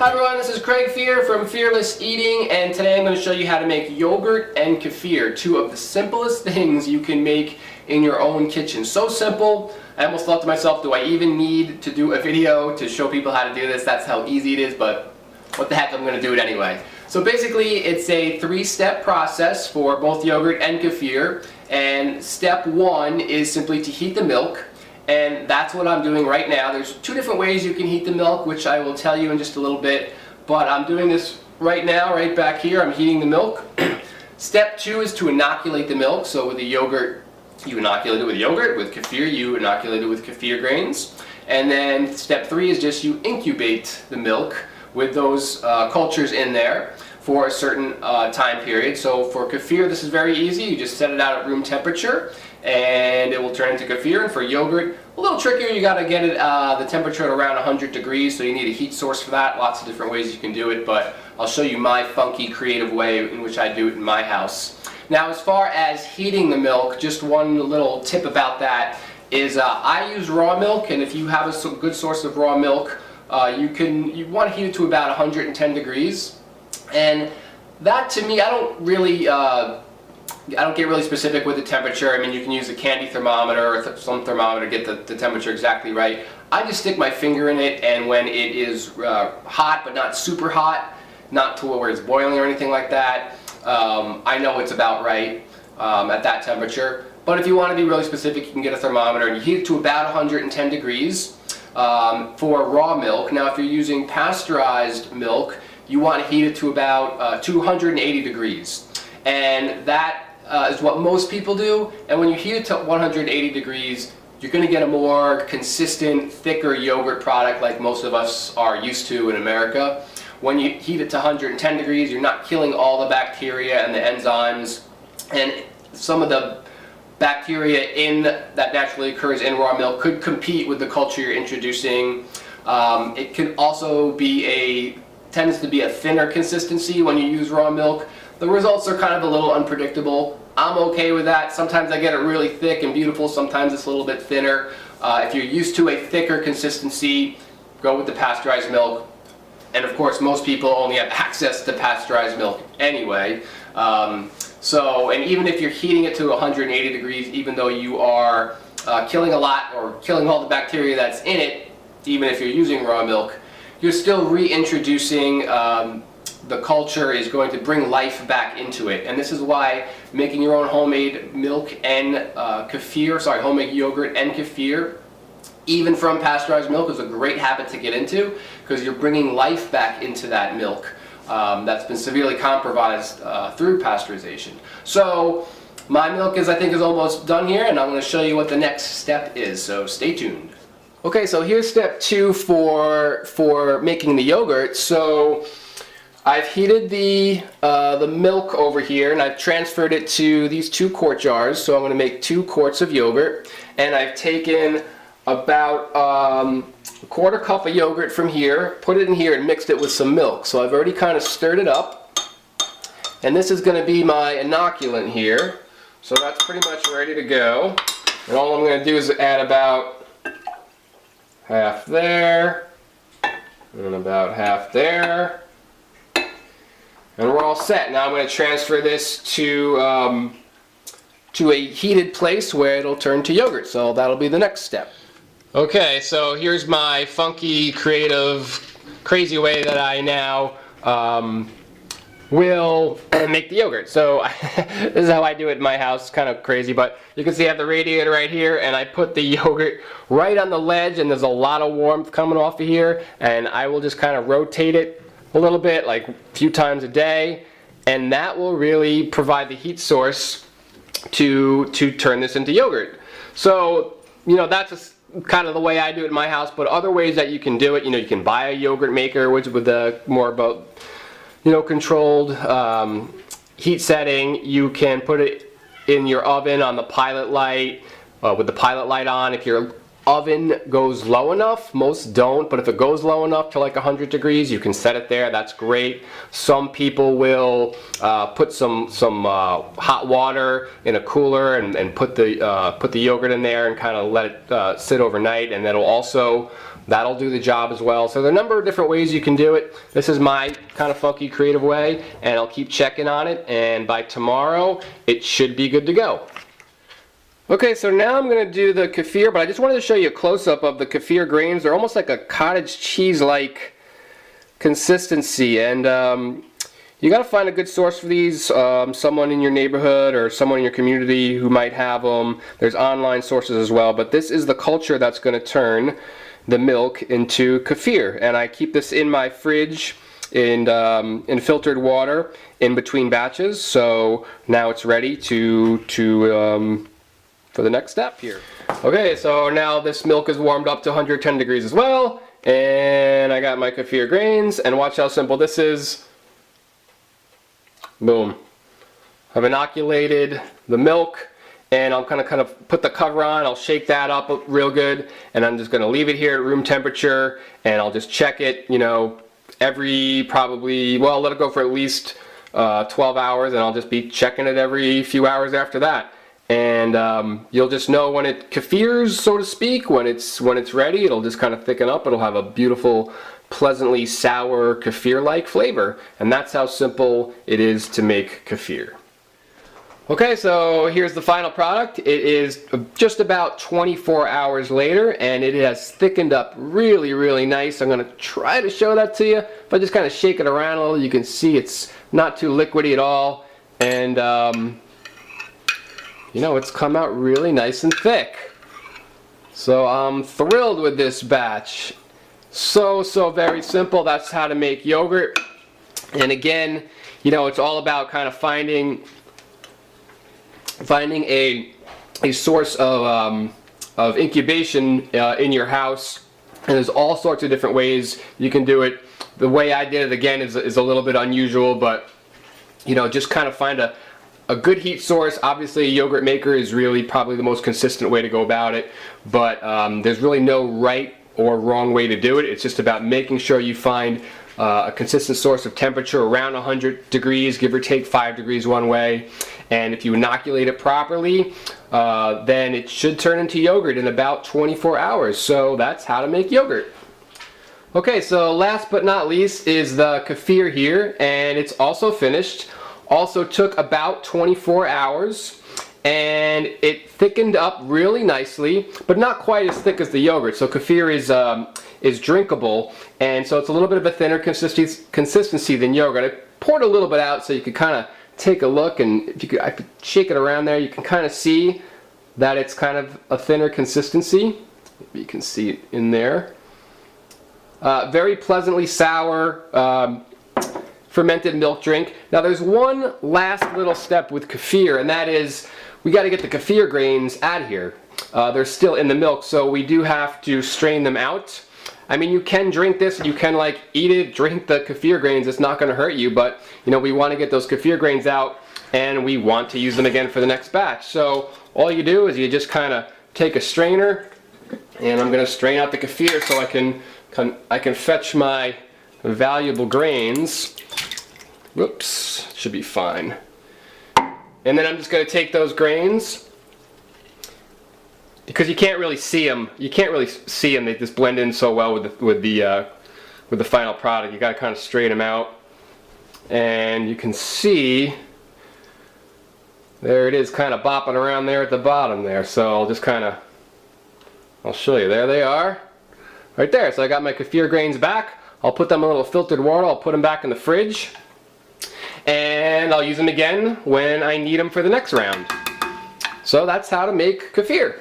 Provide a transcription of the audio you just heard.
Hi everyone, this is Craig Fear from Fearless Eating, and today I'm going to show you how to make yogurt and kefir, two of the simplest things you can make in your own kitchen. So simple, I almost thought to myself, do I even need to do a video to show people how to do this? That's how easy it is, but what the heck, I'm going to do it anyway. So basically, it's a three-step process for both yogurt and kefir, and step one is simply to heat the milk. And that's what I'm doing right now. There's two different ways you can heat the milk, which I will tell you in just a little bit. But I'm doing this right now, right back here. I'm heating the milk. Step two is to inoculate the milk. So with the yogurt, you inoculate it with yogurt. With kefir, you inoculate it with kefir grains. And then step three is just you incubate the milk with those cultures in there for a certain time period. So for kefir, this is very easy. You just set it out at room temperature and it will turn into kefir. And for yogurt, a little trickier. You got to get it the temperature at around 100 degrees, so you need a heat source for that. Lots of different ways you can do it, but I'll show you my funky, creative way in which I do it in my house. Now, as far as heating the milk, just one little tip about that is I use raw milk, and if you have a good source of raw milk, you want to heat it to about 110 degrees. And that, to me, I don't get really specific with the temperature. I mean, you can use a candy thermometer or some thermometer to get the temperature exactly right. I just stick my finger in it, and when it is hot but not super hot, not to where it's boiling or anything like that, I know it's about right at that temperature. But if you want to be really specific, you can get a thermometer and you heat it to about 110 degrees for raw milk. Now, if you're using pasteurized milk, you want to heat it to about 280 degrees. And that is what most people do. And when you heat it to 180 degrees, you're going to get a more consistent, thicker yogurt product like most of us are used to in America. When you heat it to 110 degrees, you're not killing all the bacteria and the enzymes, and some of the bacteria that naturally occurs in raw milk could compete with the culture you're introducing. It can also tends to be a thinner consistency when you use raw milk. The results are kind of a little unpredictable. I'm okay with that. Sometimes I get it really thick and beautiful, sometimes it's a little bit thinner. If you're used to a thicker consistency, go with the pasteurized milk. And of course, most people only have access to pasteurized milk anyway. And even if you're heating it to 180 degrees, even though you are killing a lot or killing all the bacteria that's in it, even if you're using raw milk, you're still reintroducing the culture is going to bring life back into it. And this is why making your own homemade milk and homemade yogurt and kefir, even from pasteurized milk, is a great habit to get into, because you're bringing life back into that milk that's been severely compromised through pasteurization. So my milk I think is almost done here, and I'm going to show you what the next step is, so stay tuned. Okay, so here's step two for making the yogurt. So I've heated the milk over here, and I've transferred it to these 2 quart jars. So I'm going to make 2 quarts of yogurt, and I've taken about a quarter cup of yogurt from here, put it in here, and mixed it with some milk. So I've already kind of stirred it up, and this is going to be my inoculant here. So that's pretty much ready to go. And all I'm going to do is add about half there, and about half there, and we're all set. Now I'm going to transfer this to a heated place where it'll turn to yogurt, so that'll be the next step. Okay, so here's my funky, creative, crazy way that I now will make the yogurt. So this is how I do it in my house. Kind of crazy, but you can see I have the radiator right here, and I put the yogurt right on the ledge, and there's a lot of warmth coming off of here, and I will just kind of rotate it a little bit, like a few times a day, and that will really provide the heat source to turn this into yogurt. So, you know, that's kind of the way I do it in my house, but other ways that you can do it, you know, you can buy a yogurt maker, which with the more about, you know, controlled heat setting. You can put it in your oven on the pilot light, with the pilot light on. If your oven goes low enough, most don't, but if it goes low enough to like 100 degrees, you can set it there. That's great. Some people will put some hot water in a cooler and put the yogurt in there and kind of let it sit overnight, and that'll also that'll do the job as well. So there are a number of different ways you can do it. This is my kind of funky creative way, and I'll keep checking on it, and by tomorrow it should be good to go. Okay, so now I'm going to do the kefir, but I just wanted to show you a close-up of the kefir grains. They're almost like a cottage cheese-like consistency, and you got to find a good source for these, someone in your neighborhood or someone in your community who might have them. There's online sources as well, but this is the culture that's going to turn the milk into kefir, and I keep this in my fridge in filtered water in between batches, so now it's ready for the next step here. Okay, so now this milk is warmed up to 110 degrees as well, and I got my kefir grains, and watch how simple this is. Boom. I've inoculated the milk, and I'm kind of put the cover on. I'll shake that up real good, and I'm just going to leave it here at room temperature, and I'll just check it, you know, every probably, well, I'll let it go for at least 12 hours, and I'll just be checking it every few hours after that. And you'll just know when it kefirs, so to speak, when it's ready. It'll just kind of thicken up. It'll have a beautiful, pleasantly sour kefir-like flavor. And that's how simple it is to make kefir. Okay, so here's the final product. It is just about 24 hours later, and it has thickened up really, really nice. I'm going to try to show that to you. If I just kind of shake it around a little, you can see it's not too liquidy at all. And you know, it's come out really nice and thick. So I'm thrilled with this batch. So very simple. That's how to make yogurt. And again, you know, it's all about kind of finding a source of incubation in your house. And there's all sorts of different ways you can do it. The way I did it, again, is a little bit unusual, but you know, just kind of find a good heat source. Obviously, a yogurt maker is really probably the most consistent way to go about it, but there's really no right or wrong way to do it. It's just about making sure you find a consistent source of temperature around 100 degrees, give or take 5 degrees one way. And if you inoculate it properly, then it should turn into yogurt in about 24 hours. So that's how to make yogurt. Okay, so last but not least is the kefir here, and it's also finished. Also took about 24 hours, and it thickened up really nicely, but not quite as thick as the yogurt. So kefir is drinkable, and so it's a little bit of a thinner consistency than yogurt. I poured a little bit out so you could kind of take a look, and if I could shake it around there, you can kind of see that it's kind of a thinner consistency. Maybe you can see it in there. Very pleasantly sour. Fermented milk drink. Now there's one last little step with kefir, and that is we got to get the kefir grains out of here. They're still in the milk, so we do have to strain them out. I mean, you can drink this, you can like eat it, drink the kefir grains, it's not going to hurt you, but you know, we want to get those kefir grains out, and we want to use them again for the next batch. So all you do is you just kind of take a strainer, and I'm going to strain out the kefir so I can fetch my valuable grains. Whoops, should be fine. And then I'm just going to take those grains, because you can't really see them. You can't really see them. They just blend in so well with the final product. You got to kind of straighten them out, and you can see there it is, kind of bopping around there at the bottom there. So I'll show you. There they are, right there. So I got my kefir grains back. I'll put them in a little filtered water. I'll put them back in the fridge, and I'll use them again when I need them for the next round. So that's how to make kefir.